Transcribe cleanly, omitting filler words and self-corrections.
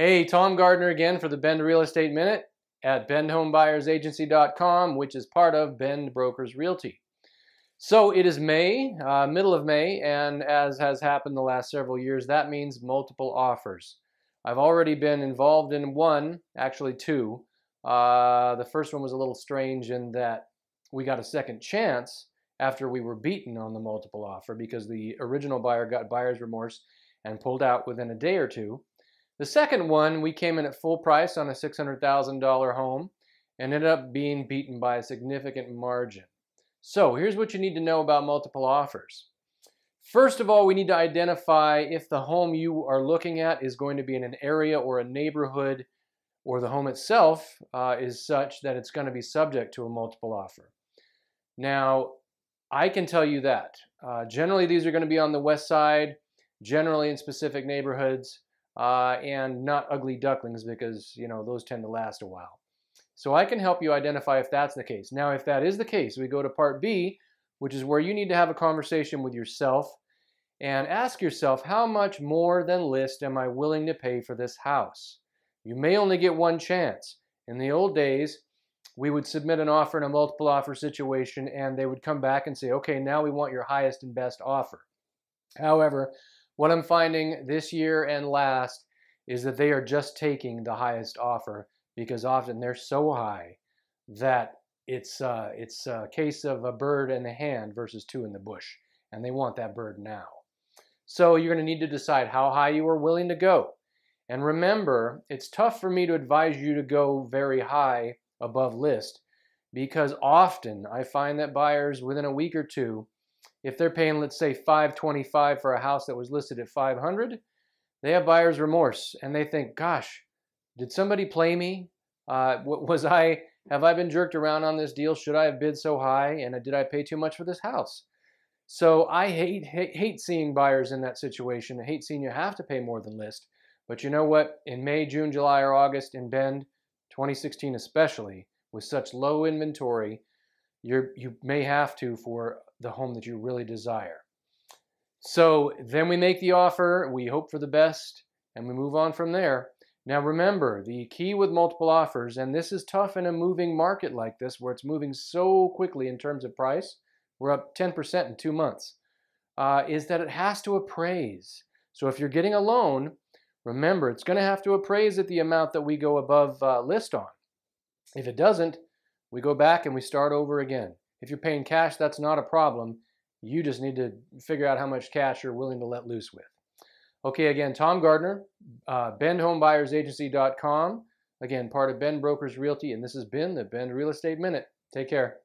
Hey, Tom Gardner again for the Bend Real Estate Minute at bendhomebuyersagency.com, which is part of Bend Brokers Realty. So it is May, middle of May, and as has happened the last several years, that means multiple offers. I've already been involved in one, actually two. The first one was a little strange in that we got a second chance after we were beaten on the multiple offer because the original buyer got buyer's remorse and pulled out within a day or two. The second one, we came in at full price on a $600,000 home and ended up being beaten by a significant margin. So here's what you need to know about multiple offers. First of all, we need to identify if the home you are looking at is going to be in an area or a neighborhood, or the home itself is such that it's going to be subject to a multiple offer. Now, I can tell you that. Generally, these are going to be on the west side, generally in specific neighborhoods, and not ugly ducklings because, those tend to last a while. So I can help you identify if that's the case. Now, if that is the case, we go to part B, which is where you need to have a conversation with yourself and ask yourself, how much more than list am I willing to pay for this house? You may only get one chance. In the old days, we would submit an offer in a multiple offer situation and they would come back and say, okay, now we want your highest and best offer. However, what I'm finding this year and last is that they are just taking the highest offer because often they're so high that it's a case of a bird in the hand versus two in the bush, and they want that bird now. So you're going to need to decide how high you are willing to go. And remember, it's tough for me to advise you to go very high above list because often I find that buyers within a week or two, if they're paying, let's say, $525 for a house that was listed at $500, they have buyer's remorse and they think, gosh, did somebody play me? Have I been jerked around on this deal? Should I have bid so high? And did I pay too much for this house? So I hate seeing buyers in that situation. I hate seeing you have to pay more than list. But you know what? In May, June, July, or August in Bend, 2016 especially, with such low inventory, you may have to for the home that you really desire. So then we make the offer, we hope for the best, and we move on from there. Now remember, the key with multiple offers, and this is tough in a moving market like this where it's moving so quickly in terms of price, we're up 10% in 2 months, is that it has to appraise. So if you're getting a loan, remember it's going to have to appraise at the amount that we go above list on. If it doesn't, we go back and we start over again. If you're paying cash, that's not a problem. You just need to figure out how much cash you're willing to let loose with. Okay, again, Tom Gardner, bendhomebuyersagency.com. Again, part of Bend Brokers Realty, and this has been the Bend Real Estate Minute. Take care.